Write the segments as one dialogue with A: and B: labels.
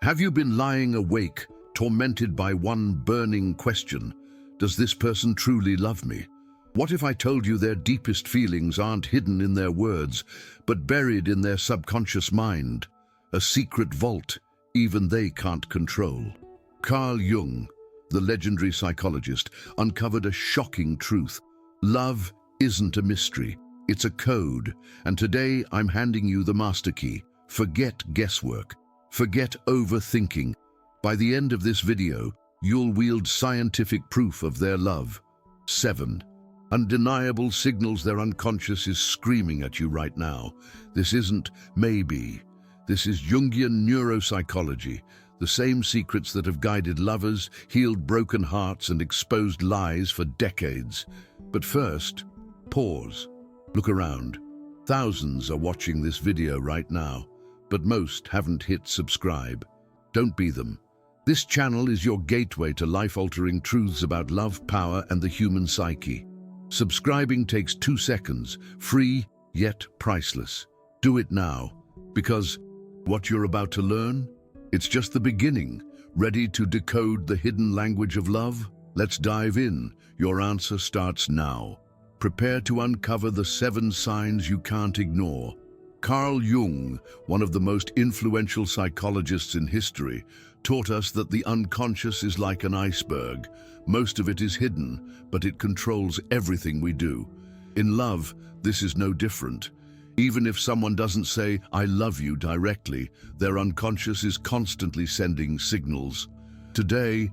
A: Have you been lying awake, tormented by one burning question? Does this person truly love me? What if I told you their deepest feelings aren't hidden in their words, but buried in their subconscious mind? A secret vault even they can't control. Carl Jung, the legendary psychologist, uncovered a shocking truth. Love isn't a mystery, it's a code. And today I'm handing you the master key. Forget guesswork. Forget overthinking. By the end of this video, you'll wield scientific proof of their love. 7. Undeniable signals their unconscious is screaming at you right now. This isn't maybe. This is Jungian neuropsychology, the same secrets that have guided lovers, healed broken hearts, and exposed lies for decades. But first, pause. Look around. Thousands are watching this video right now, but most haven't hit subscribe. Don't be them. This channel is your gateway to life-altering truths about love, power, and the human psyche. Subscribing takes 2 seconds, free yet priceless. Do it now, because what you're about to learn, it's just the beginning. Ready to decode the hidden language of love? Let's dive in. Your answer starts now. Prepare to uncover the 7 signs you can't ignore. Carl Jung, one of the most influential psychologists in history, taught us that the unconscious is like an iceberg. Most of it is hidden, but it controls everything we do. In love, this is no different. Even if someone doesn't say, "I love you" directly, their unconscious is constantly sending signals. Today,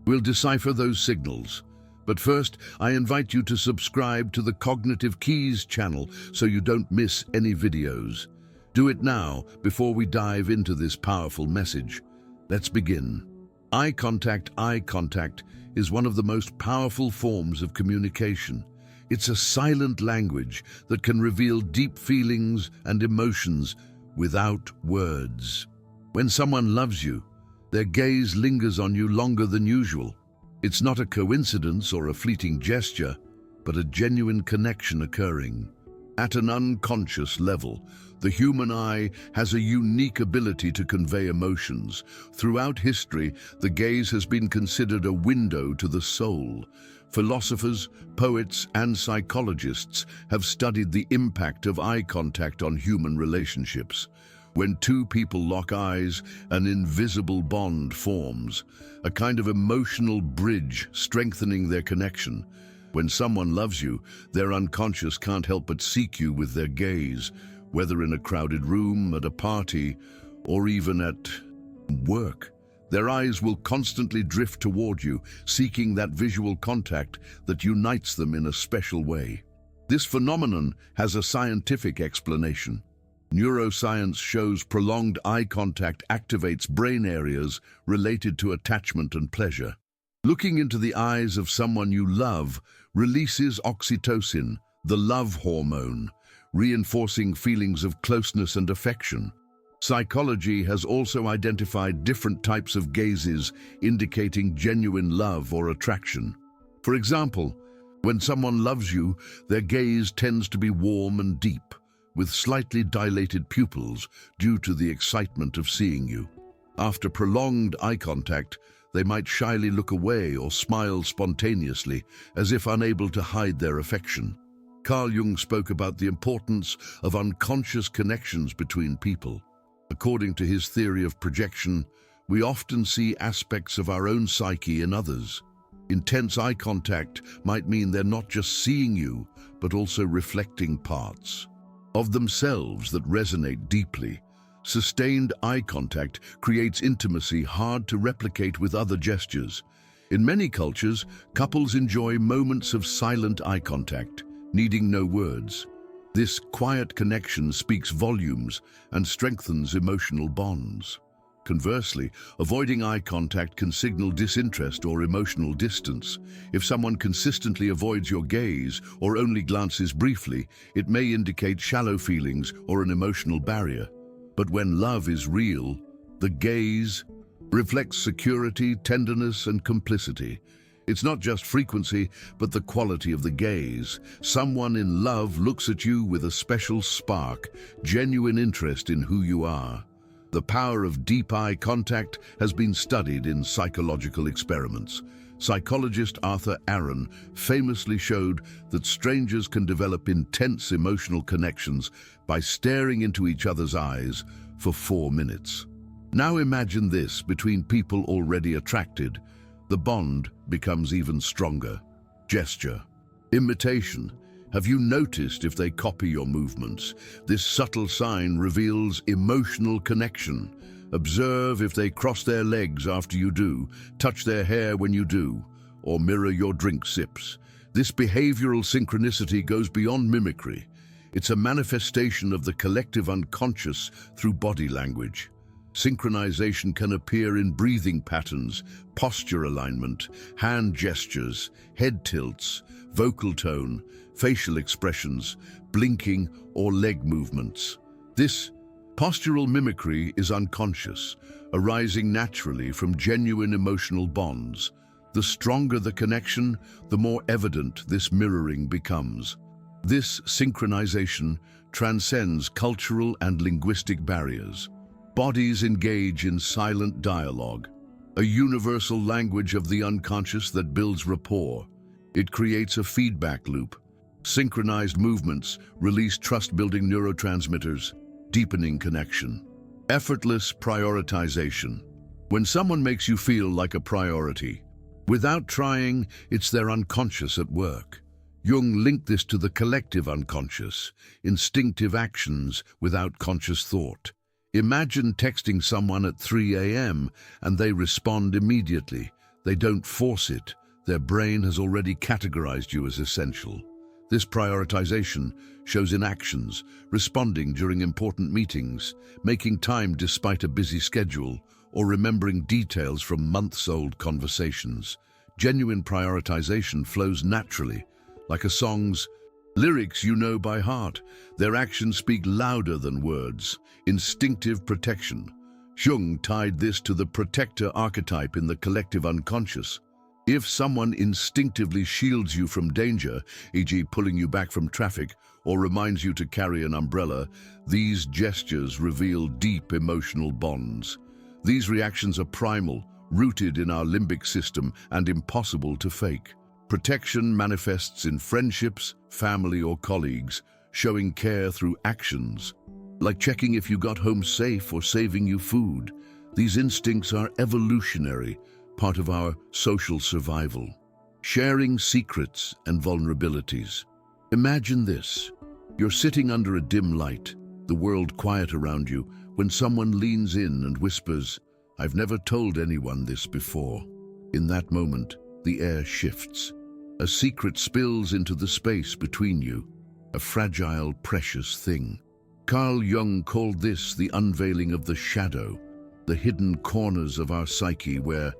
A: we'll decipher those signals. But first, I invite you to subscribe to the Cognitive Keys channel so you don't miss any videos. Do it now before we dive into this powerful message. Let's begin. Eye contact is one of the most powerful forms of communication. It's a silent language that can reveal deep feelings and emotions without words. When someone loves you, their gaze lingers on you longer than usual. It's not a coincidence or a fleeting gesture, but a genuine connection occurring. At an unconscious level, the human eye has a unique ability to convey emotions. Throughout history, the gaze has been considered a window to the soul. Philosophers, poets, and psychologists have studied the impact of eye contact on human relationships. When two people lock eyes, an invisible bond forms, a kind of emotional bridge strengthening their connection. When someone loves you, their unconscious can't help but seek you with their gaze, whether in a crowded room, at a party, or even at work. Their eyes will constantly drift toward you, seeking that visual contact that unites them in a special way. This phenomenon has a scientific explanation. Neuroscience shows prolonged eye contact activates brain areas related to attachment and pleasure. Looking into the eyes of someone you love releases oxytocin, the love hormone, reinforcing feelings of closeness and affection. Psychology has also identified different types of gazes indicating genuine love or attraction. For example, when someone loves you, their gaze tends to be warm and deep, with slightly dilated pupils due to the excitement of seeing you. After prolonged eye contact, they might shyly look away or smile spontaneously, as if unable to hide their affection. Carl Jung spoke about the importance of unconscious connections between people. According to his theory of projection, we often see aspects of our own psyche in others. Intense eye contact might mean they're not just seeing you, but also reflecting parts of themselves that resonate deeply. Sustained eye contact creates intimacy hard to replicate with other gestures. In many cultures, couples enjoy moments of silent eye contact, needing no words. This quiet connection speaks volumes and strengthens emotional bonds. Conversely, avoiding eye contact can signal disinterest or emotional distance. If someone consistently avoids your gaze or only glances briefly, it may indicate shallow feelings or an emotional barrier. But when love is real, the gaze reflects security, tenderness, and complicity. It's not just frequency, but the quality of the gaze. Someone in love looks at you with a special spark, genuine interest in who you are. The power of deep eye contact has been studied in psychological experiments. Psychologist Arthur Aaron famously showed that strangers can develop intense emotional connections by staring into each other's eyes for 4 minutes. Now imagine this between people already attracted. The bond becomes even stronger. Gesture. Imitation. Have you noticed if they copy your movements? This subtle sign reveals emotional connection. Observe if they cross their legs after you do, touch their hair when you do, or mirror your drink sips. This behavioral synchronicity goes beyond mimicry. It's a manifestation of the collective unconscious through body language. Synchronization can appear in breathing patterns, posture alignment, hand gestures, head tilts, vocal tone, facial expressions, blinking, or leg movements. This postural mimicry is unconscious, arising naturally from genuine emotional bonds. The stronger the connection, the more evident this mirroring becomes. This synchronization transcends cultural and linguistic barriers. Bodies engage in silent dialogue, a universal language of the unconscious that builds rapport. It creates a feedback loop. Synchronized movements release trust-building neurotransmitters, deepening connection. Effortless prioritization. When someone makes you feel like a priority, without trying, it's their unconscious at work. Jung linked this to the collective unconscious, instinctive actions without conscious thought. Imagine texting someone at 3 a.m. and they respond immediately. They don't force it. Their brain has already categorized you as essential. This prioritization shows in actions, responding during important meetings, making time despite a busy schedule, or remembering details from months-old conversations. Genuine prioritization flows naturally, like a song's lyrics you know by heart. Their actions speak louder than words. Instinctive protection. Jung tied this to the protector archetype in the collective unconscious. If someone instinctively shields you from danger, e.g. pulling you back from traffic, or reminds you to carry an umbrella, these gestures reveal deep emotional bonds. These reactions are primal, rooted in our limbic system, and impossible to fake. Protection manifests in friendships, family, or colleagues, showing care through actions, like checking if you got home safe or saving you food. These instincts are evolutionary, part of our social survival. Sharing secrets and vulnerabilities. Imagine this. You're sitting under a dim light, the world quiet around you, when someone leans in and whispers, "I've never told anyone this before." In that moment, the air shifts. A secret spills into the space between you, a fragile, precious thing. Carl Jung called this the unveiling of the shadow, the hidden corners of our psyche where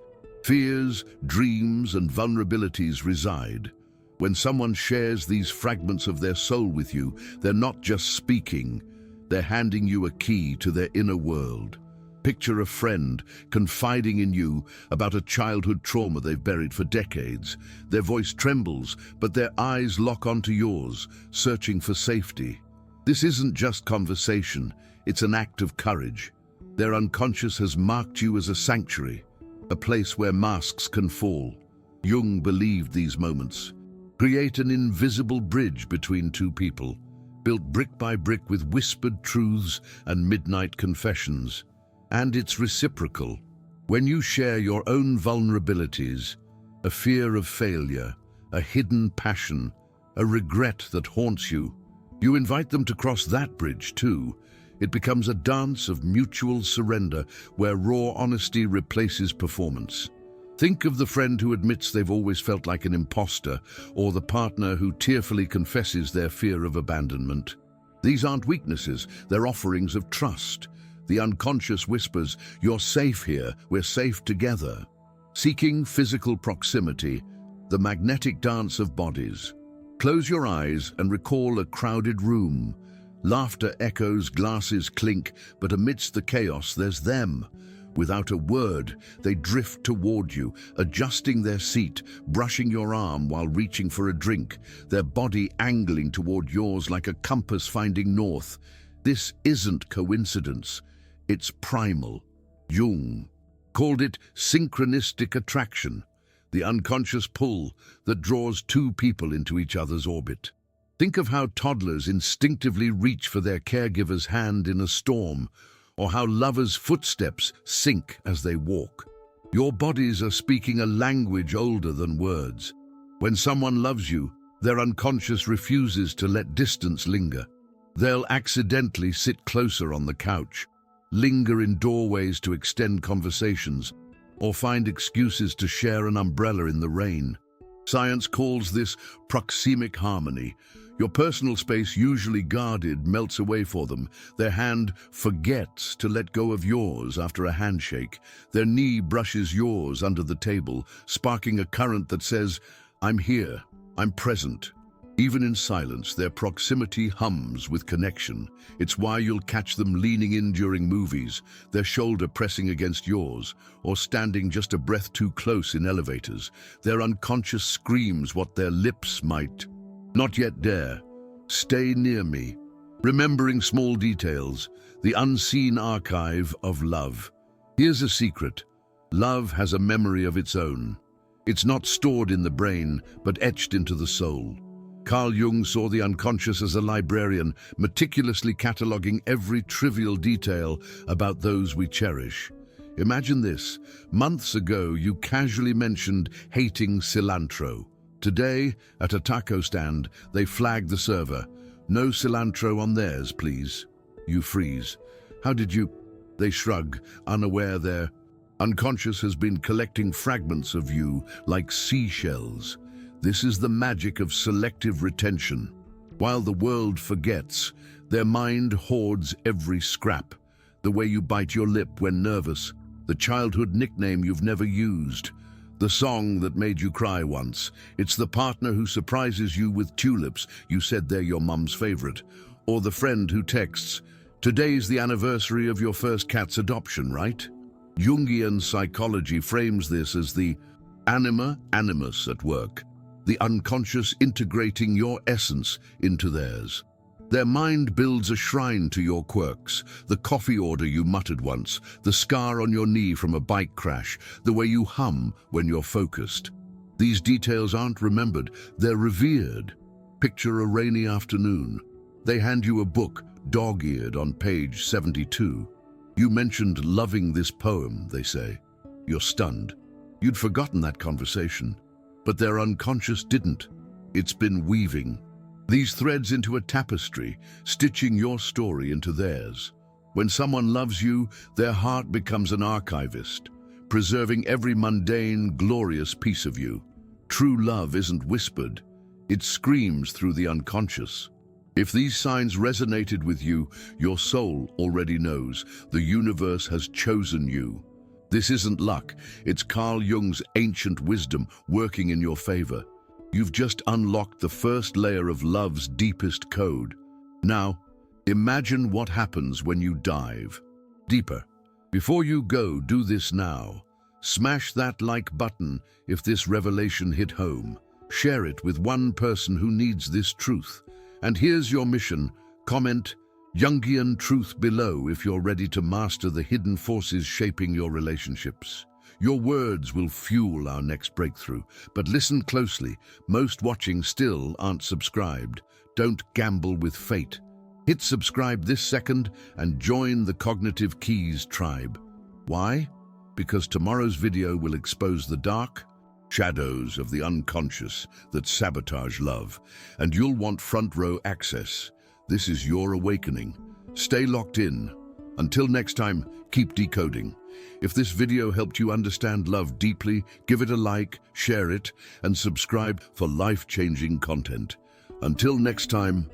A: fears, dreams, and vulnerabilities reside. When someone shares these fragments of their soul with you, they're not just speaking, they're handing you a key to their inner world. Picture a friend confiding in you about a childhood trauma they've buried for decades. Their voice trembles, but their eyes lock onto yours, searching for safety. This isn't just conversation, it's an act of courage. Their unconscious has marked you as a sanctuary, a place where masks can fall. Jung believed these moments create an invisible bridge between two people, built brick by brick with whispered truths and midnight confessions. And it's reciprocal. When you share your own vulnerabilities, a fear of failure, a hidden passion, a regret that haunts you, you invite them to cross that bridge too. It becomes a dance of mutual surrender where raw honesty replaces performance. Think of the friend who admits they've always felt like an imposter, or the partner who tearfully confesses their fear of abandonment. These aren't weaknesses, they're offerings of trust. The unconscious whispers, "You're safe here, we're safe together." Seeking physical proximity, the magnetic dance of bodies. Close your eyes and recall a crowded room. Laughter echoes, glasses clink, but amidst the chaos there's them. Without a word, they drift toward you, adjusting their seat, brushing your arm while reaching for a drink, their body angling toward yours like a compass finding north. This isn't coincidence. It's primal. Jung called it synchronistic attraction, the unconscious pull that draws two people into each other's orbit. Think of how toddlers instinctively reach for their caregiver's hand in a storm, or how lovers' footsteps sync as they walk. Your bodies are speaking a language older than words. When someone loves you, their unconscious refuses to let distance linger. They'll accidentally sit closer on the couch, linger in doorways to extend conversations, or find excuses to share an umbrella in the rain. Science calls this proxemic harmony. Your personal space, usually guarded, melts away for them. Their hand forgets to let go of yours after a handshake. Their knee brushes yours under the table, sparking a current that says, "I'm here, I'm present." Even in silence, their proximity hums with connection. It's why you'll catch them leaning in during movies, their shoulder pressing against yours, or standing just a breath too close in elevators. Their unconscious screams what their lips might not yet dare. Stay near me. Remembering small details, the unseen archive of love. Here's a secret. Love has a memory of its own. It's not stored in the brain, but etched into the soul. Carl Jung saw the unconscious as a librarian, meticulously cataloguing every trivial detail about those we cherish. Imagine this. Months ago, you casually mentioned hating cilantro. Today, at a taco stand, they flag the server. "No cilantro on theirs, please." You freeze. "How did you—" They shrug, unaware their unconscious has been collecting fragments of you like seashells. This is the magic of selective retention. While the world forgets, their mind hoards every scrap. The way you bite your lip when nervous, the childhood nickname you've never used, the song that made you cry once. It's the partner who surprises you with tulips, you said they're your mum's favorite, or the friend who texts, "Today's the anniversary of your first cat's adoption, right?" Jungian psychology frames this as the anima animus at work, the unconscious integrating your essence into theirs. Their mind builds a shrine to your quirks, the coffee order you muttered once, the scar on your knee from a bike crash, the way you hum when you're focused. These details aren't remembered, they're revered. Picture a rainy afternoon. They hand you a book, dog-eared on page 72. "You mentioned loving this poem," they say. You're stunned. You'd forgotten that conversation. But their unconscious didn't. It's been weaving these threads into a tapestry, stitching your story into theirs. When someone loves you, their heart becomes an archivist, preserving every mundane, glorious piece of you. True love isn't whispered. It screams through the unconscious. If these signs resonated with you, your soul already knows the universe has chosen you. This isn't luck, it's Carl Jung's ancient wisdom working in your favor. You've just unlocked the first layer of love's deepest code. Now, imagine what happens when you dive deeper. Before you go, do this now. Smash that like button if this revelation hit home. Share it with one person who needs this truth. And here's your mission. Comment Jungian truth below if you're ready to master the hidden forces shaping your relationships. Your words will fuel our next breakthrough, but listen closely. Most watching still aren't subscribed. Don't gamble with fate. Hit subscribe this second and join the Cognitive Keys tribe. Why? Because tomorrow's video will expose the dark shadows of the unconscious that sabotage love, and you'll want front row access. This is your awakening. Stay locked in. Until next time, keep decoding. If this video helped you understand love deeply, give it a like, share it, and subscribe for life-changing content. Until next time,